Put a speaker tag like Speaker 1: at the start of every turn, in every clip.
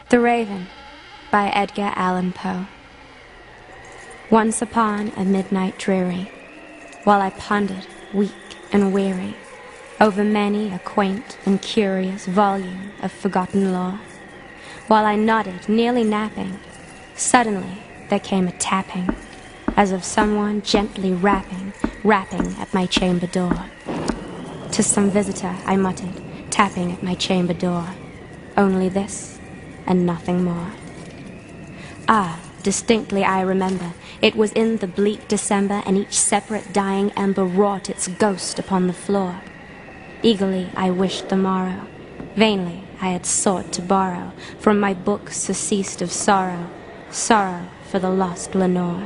Speaker 1: The Raven by Edgar Allan Poe. Once upon a midnight dreary, while I pondered, weak and weary, over many a quaint and curious volume of forgotten lore, while I nodded, nearly napping, suddenly there came a tapping, as of someone gently rapping at my chamber door. "'Tis some visitor," I muttered, tapping at my chamber door. Only this, and nothing more. Ah, distinctly I remember, it was in the bleak December, and each separate dying ember wrought its ghost upon the floor. Eagerly I wished the morrow, vainly I had sought to borrow from my books surceased of sorrow, sorrow for the lost Lenore,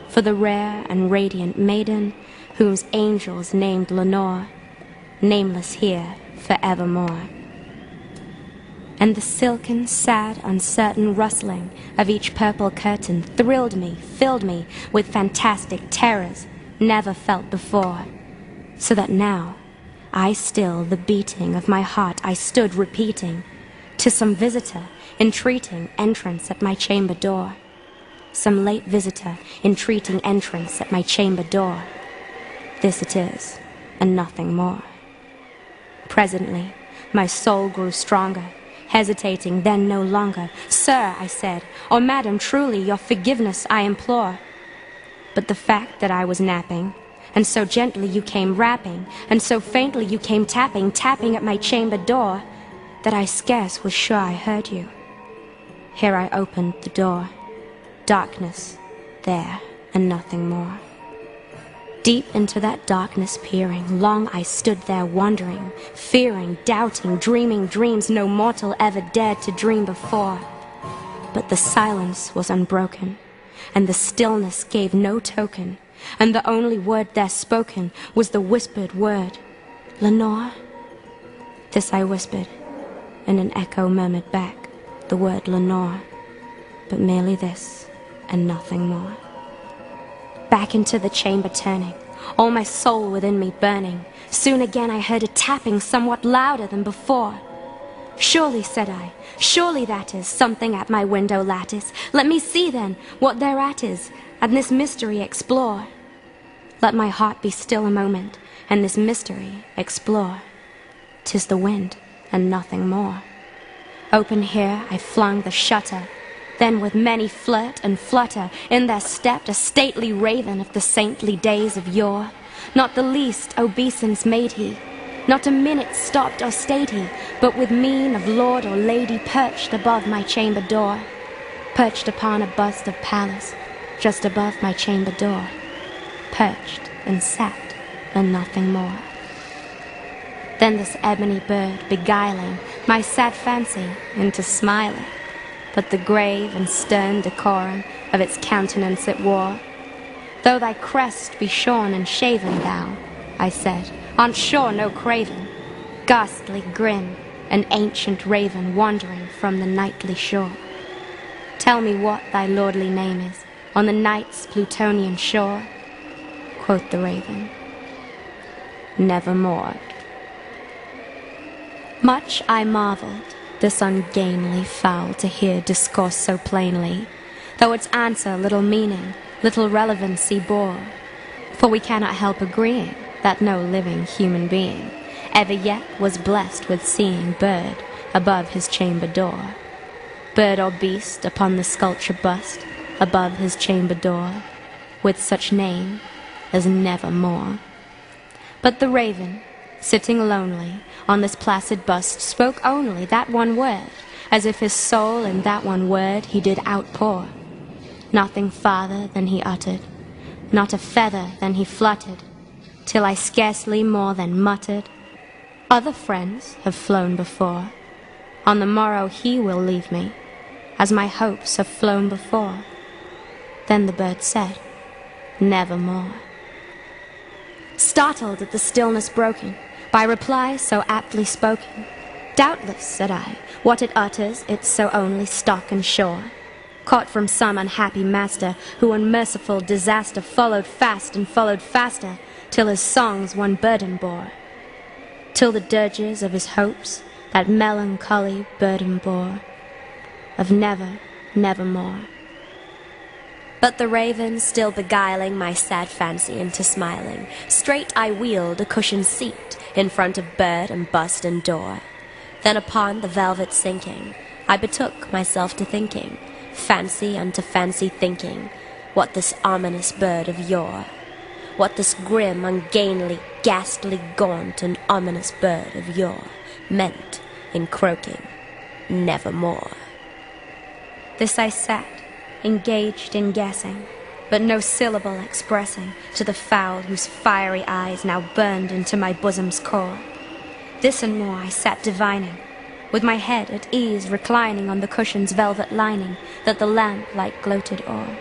Speaker 1: for the rare and radiant maiden whose angels named Lenore, nameless here forevermore. And the silken, sad, uncertain rustling of each purple curtain thrilled me, filled me with fantastic terrors never felt before, so that now I still the beating of my heart I stood repeating, to some visitor entreating entrance at my chamber door, some late visitor entreating entrance at my chamber door. This it is, and nothing more. Presently my soul grew stronger, hesitating then no longer. "Sir," I said, "or madam, truly your forgiveness I implore." But the fact that I was napping, and so gently you came rapping, and so faintly you came tapping, tapping at my chamber door, that I scarce was sure I heard you. Here I opened the door. Darkness there, and nothing more. Deep into that darkness peering, long I stood there wondering, fearing, doubting, dreaming dreams no mortal ever dared to dream before. But the silence was unbroken, and the stillness gave no token, and the only word there spoken was the whispered word, "Lenore?" This I whispered, and an echo murmured back the word Lenore, but merely this, and nothing more. Back into the chamber turning, all my soul within me burning, soon again I heard a tapping somewhat louder than before. "Surely," said I, "surely that is something at my window lattice. Let me see then what thereat is, and this mystery explore. Let my heart be still a moment, and this mystery explore. 'Tis the wind, and nothing more." Open here I flung the shutter. Then with many flirt and flutter, in there stepped a stately raven of the saintly days of yore. Not the least obeisance made he, not a minute stopped or stayed he, but with mien of lord or lady perched above my chamber door, perched upon a bust of Pallas, just above my chamber door, perched and sat, and nothing more. Then this ebony bird beguiling my sad fancy into smiling, but the grave and stern decorum of its countenance it wore. "Though thy crest be shorn and shaven, thou," I said, "art sure no craven, ghastly grin, an ancient raven wandering from the nightly shore. Tell me what thy lordly name is on the night's Plutonian shore." Quoth the raven, "Nevermore." Much I marveled this ungainly fowl to hear discourse so plainly, though its answer little meaning, little relevancy bore. For we cannot help agreeing that no living human being ever yet was blessed with seeing bird above his chamber door, bird or beast upon the sculpture bust above his chamber door, with such name as Nevermore. But the raven, sitting lonely on this placid bust, spoke only that one word, as if his soul in that one word he did outpour. Nothing farther than he uttered, not a feather than he fluttered, till I scarcely more than muttered, "Other friends have flown before. On the morrow he will leave me, as my hopes have flown before." Then the bird said, "Nevermore." Startled at the stillness broken by reply so aptly spoken, "Doubtless," said I, "what it utters, it's so only stock and shore, caught from some unhappy master, who unmerciful disaster followed fast and followed faster, till his songs one burden bore, till the dirges of his hopes that melancholy burden bore. of never, nevermore.
Speaker 2: But the raven still beguiling my sad fancy into smiling, straight I wheeled a cushioned seat in front of bird and bust and door. Then upon the velvet sinking, I betook myself to thinking, fancy unto fancy thinking, what this ominous bird of yore, what this grim, ungainly, ghastly, gaunt, and ominous bird of yore meant in croaking nevermore.
Speaker 1: This I sat, engaged in guessing, but no syllable expressing to the fowl whose fiery eyes now burned into my bosom's core. This and more I sat divining, with my head at ease reclining on the cushion's velvet lining that the lamplight gloated o'er,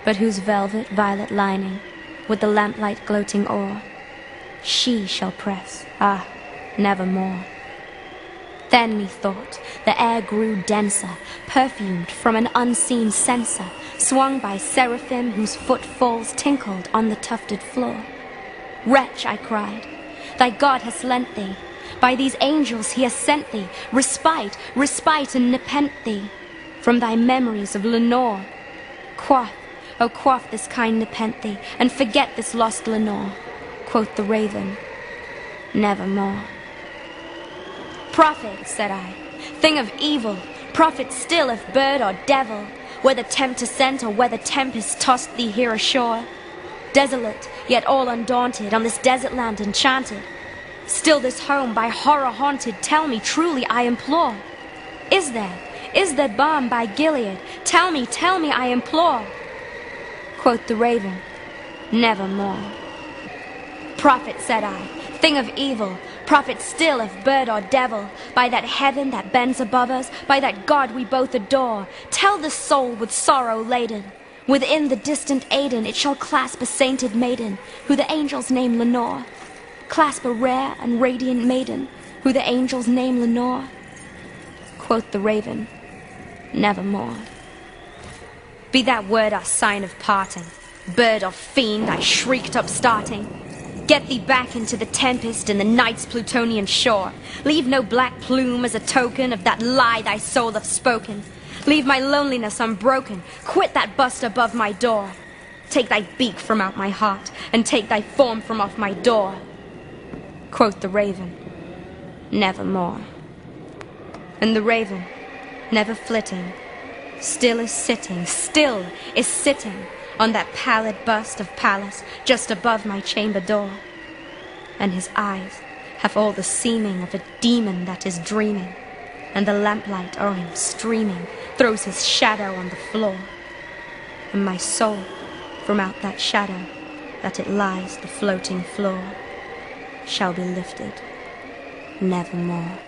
Speaker 1: but whose velvet violet lining, with the lamplight gloating o'er, she shall press, nevermore. Then methought the air grew denser, perfumed from an unseen censer, swung by seraphim whose footfalls tinkled on the tufted floor. Wretch, I cried, thy God has lent thee, by these angels he has sent thee, respite, respite, and nepent thee from thy memories of Lenore. Quaff, oh quaff this kind nepent thee, and forget this lost Lenore, quoth the raven, nevermore. Prophet, said I, thing of evil, prophet still if bird or devil, whether tempter sent or whether tempest tossed thee here ashore. Desolate, yet all undaunted, on this desert land enchanted, still this home by horror haunted, tell me truly I implore. Is there balm by Gilead? Tell me, I implore. Quoth the raven, nevermore. Prophet, said I, thing of evil, prophet still if bird or devil, by that heaven that bends above us, by that God we both adore, tell this soul with sorrow laden, within the distant Aidenn it shall clasp a sainted maiden, who the angels name Lenore. Clasp a rare and radiant maiden, who the angels name Lenore. Quoth the raven, nevermore. Be that word our sign of parting, bird or fiend, I shrieked upstarting. Get thee back into the tempest and the night's Plutonian shore. Leave no black plume as a token of that lie thy soul hath spoken. Leave my loneliness unbroken. Quit that bust above my door. Take thy beak from out my heart, and take thy form from off my door. Quoth the raven, nevermore. And the raven, never flitting, still is sitting on that pallid bust of Pallas just above my chamber door. And his eyes have all the seeming of a demon that is dreaming, and the lamplight o'er him streaming throws his shadow on the floor. And my soul from out that shadow that it lies the floating floor shall be lifted nevermore.